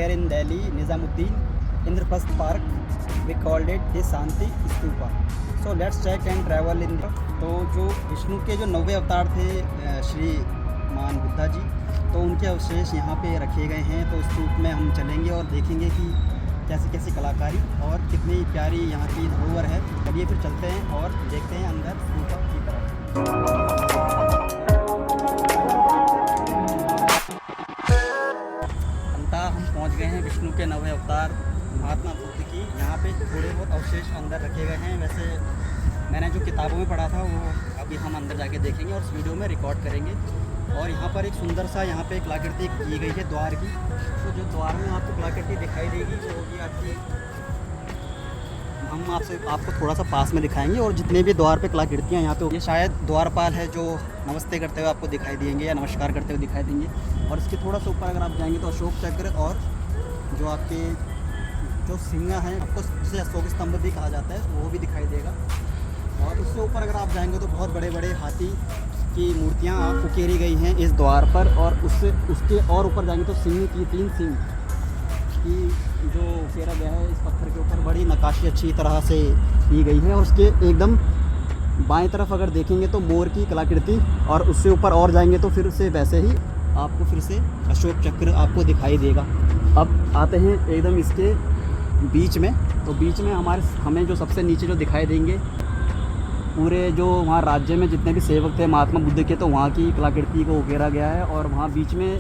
here in Delhi, Nizamuddin, Indraprasth Park. We called it the Shanti Stupa. So let's check and travel in. तो जो विष्णु के जो 90 अवतार थे श्री मान बुद्धा जी, तो उनके अवशेष यहाँ पे रखे गए हैं। तो स्तूप में हम चलेंगे और देखेंगे कि कैसी कैसी कलाकारी और कितनी प्यारी यहाँ की धरोहर है। चलिए फिर चलते हैं और देखते हैं अंदर स्तूप की तरफ। अंततः हम पहुँच गए हैं विष्णु के 90 अवतार महात्मा बुद्ध की। यहाँ पे थोड़े बहुत अवशेष अंदर रखे गए हैं। वैसे मैंने जो किताबों में पढ़ा था वो अभी हम अंदर जाके देखेंगे और इस वीडियो में रिकॉर्ड करेंगे। और यहाँ पर एक सुंदर सा यहाँ पे कलाकृति की गई है द्वार की। तो जो द्वार में आपको कलाकृति दिखाई देगी वो होगी आपकी, हम आपको थोड़ा सा पास में दिखाएंगे। और जितने भी द्वार पे कलाकृतियाँ यहाँ पे, ये शायद द्वारपाल है जो नमस्ते करते हुए आपको दिखाई देंगे या नमस्कार करते हुए दिखाई देंगे। और इसके थोड़ा सा ऊपर अगर आप जाएंगे तो अशोक चक्र और जो आपके जो सिंह हैं, आपको जिसे अशोक स्तंभ भी कहा जाता है, वो भी दिखाई देगा। और उससे ऊपर अगर आप जाएंगे तो बहुत बड़े बड़े हाथी की मूर्तियाँ उकेरी गई हैं इस द्वार पर। और उसके और ऊपर जाएंगे तो सिंह की 3 सिंह की जो उकेरा गया है इस पत्थर के ऊपर, बड़ी नक्काशी अच्छी तरह से की गई है। और उसके एकदम बाएं तरफ अगर देखेंगे तो मोर की कलाकृति, और उससे ऊपर और जाएंगे तो फिर से वैसे ही आपको फिर से अशोक चक्र आपको दिखाई देगा। अब आते हैं एकदम इसके बीच में। तो बीच में हमें जो सबसे नीचे जो दिखाई देंगे, पूरे जो वहाँ राज्य में जितने भी सेवक थे महात्मा बुद्ध के, तो वहाँ की कलाकृति को उकेरा गया है। और वहाँ बीच में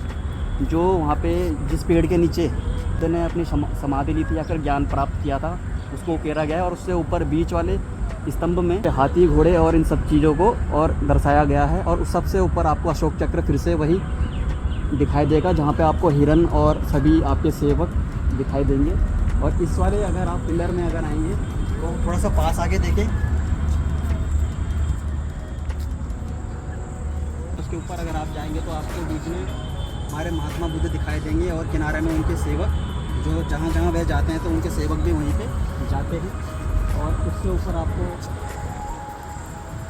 जो वहाँ पे जिस पेड़ के नीचे बुद्ध ने अपनी समाधि ली थी या फिर ज्ञान प्राप्त किया था, उसको उकेरा गया है। और उससे ऊपर बीच वाले स्तंभ में हाथी घोड़े और इन सब चीज़ों को और दर्शाया गया है। और उस सबसे ऊपर आपको अशोक चक्र फिर से वही दिखाई देगा, जहाँ पे आपको हिरण और सभी आपके सेवक दिखाई देंगे। और इस वाले अगर आप पिलर में अगर आएंगे तो थोड़ा सा पास आके देखें, उसके ऊपर अगर आप जाएंगे तो आपको बीच में हमारे महात्मा बुद्ध दिखाई देंगे। और किनारे में उनके सेवक, जो जहाँ जहाँ वह जाते हैं तो उनके सेवक भी वहीं पे जाते हैं। और उसके ऊपर आपको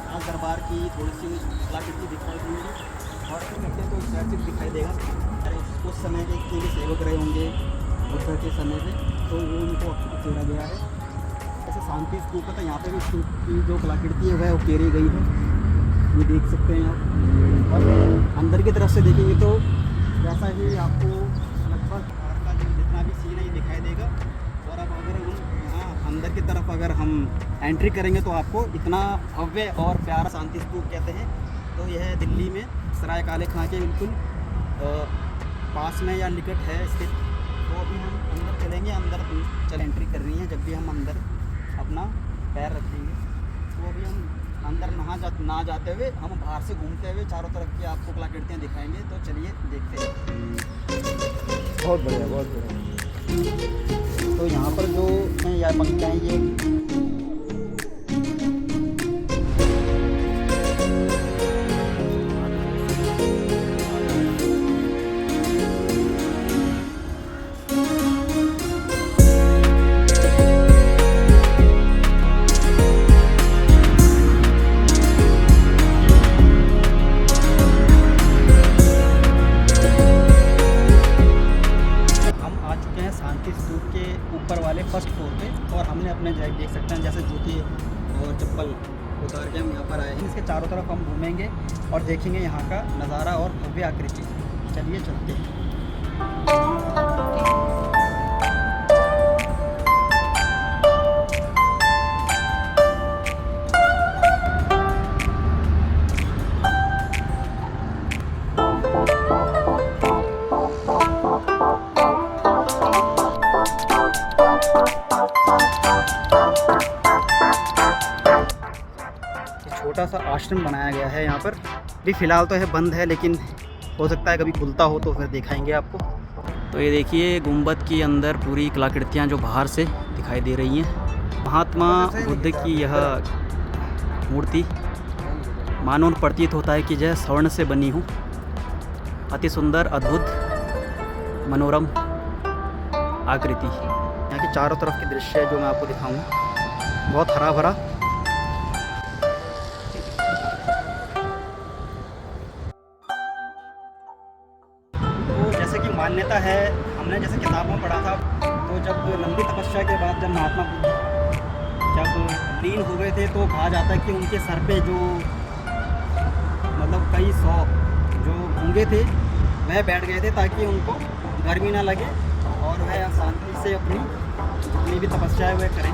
राज दरबार की थोड़ी सी कलाकृति दिखाई देंगी। और फिर करते हैं तो स्टैचू दिखाई देगा, उस समय के भी सेवक रहे होंगे बुद्ध के समय से, तो वो उनको उकेरा गया है। ऐसे शांति स्तूप था, यहाँ पे भी स्तूप की जो कलाकृति है वह उकेरी गई है, ये देख सकते हैं आप। और अंदर की तरफ से देखेंगे तो वैसा ही आपको लगभग का जो जितना भी सीन है ये दिखाई देगा। और अब अगर हम यहाँ अंदर की तरफ अगर हम एंट्री करेंगे तो आपको इतना भव्य और प्यारा शांति स्तूप कहते हैं। तो यह है दिल्ली में सराय काले खां के बिल्कुल पास में या निकट है इसके। तो अभी हम अंदर चलेंगे, अंदर एंट्री कर रही हैं। जब भी हम अंदर अपना पैर रखेंगे तो अभी हम अंदर ना जाते हुए हम बाहर से घूमते हुए चारों तरफ की आपको कलाकृतियाँ दिखाएंगे। तो चलिए देखते हैं। बहुत बढ़िया, बहुत बढ़िया। तो यहाँ पर जो हैं या पंक्तियाँ हैं, ये ऊपर वाले फर्स्ट फ्लोर पे। और हमने अपने देख सकते हैं जैसे जूते और चप्पल उतार के हम यहाँ पर आए हैं। इसके चारों तरफ हम घूमेंगे और देखेंगे यहाँ का नज़ारा और भव्य आकृति। चलिए चलते हैं। छोटा सा आश्रम बनाया गया है यहाँ पर। भी फ़िलहाल तो यह बंद है, लेकिन हो सकता है कभी खुलता हो तो फिर दिखाएंगे आपको। तो ये देखिए गुंबद के अंदर पूरी कलाकृतियाँ जो बाहर से दिखाई दे रही हैं। महात्मा बुद्ध की यह मूर्ति मानो प्रतीत होता है कि जय स्वर्ण से बनी हूँ। अति सुंदर, अद्भुत, मनोरम आकृति। यहाँ के चारों तरफ के दृश्य जो मैं आपको दिखाऊंगा, बहुत हरा भरा। तो जैसे कि मान्यता है, हमने जैसे किताबों में पढ़ा जब महात्मा बुद्ध जब लीन हो गए थे तो कहा जाता है कि उनके सर पे जो मतलब कई सौ जो गूंगे थे वह बैठ गए थे ताकि उनको गर्मी ना लगे और वह शांति से अपनी जितनी भी तपस्या है वह करें।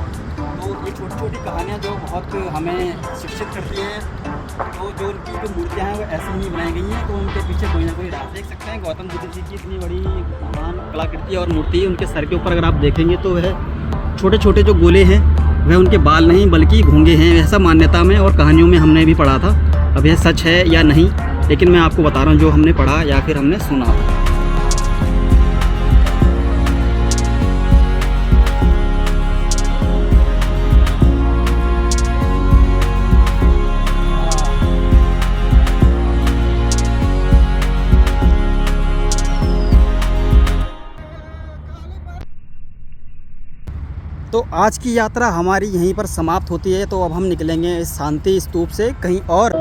तो ये छोटी छोटी कहानियाँ जो बहुत हमें शिक्षित करती हैं। तो जो उनकी जो मूर्तियाँ हैं वो ऐसी ही बनाई गई हैं, तो उनके पीछे कोई ना कोई राज देख सकते हैं। गौतम बुद्ध जी की इतनी बड़ी महान कलाकृति और मूर्ति, उनके सर के ऊपर अगर आप देखेंगे तो वह छोटे छोटे जो गोले हैं वह उनके बाल नहीं बल्कि घोंगे हैं, ऐसा मान्यता में और कहानियों में हमने भी पढ़ा था। अब यह सच है या नहीं, लेकिन मैं आपको बता रहा हूँ जो हमने पढ़ा या फिर हमने सुना। तो आज की यात्रा हमारी यहीं पर समाप्त होती है। तो अब हम निकलेंगे इस शांति स्तूप से कहीं और।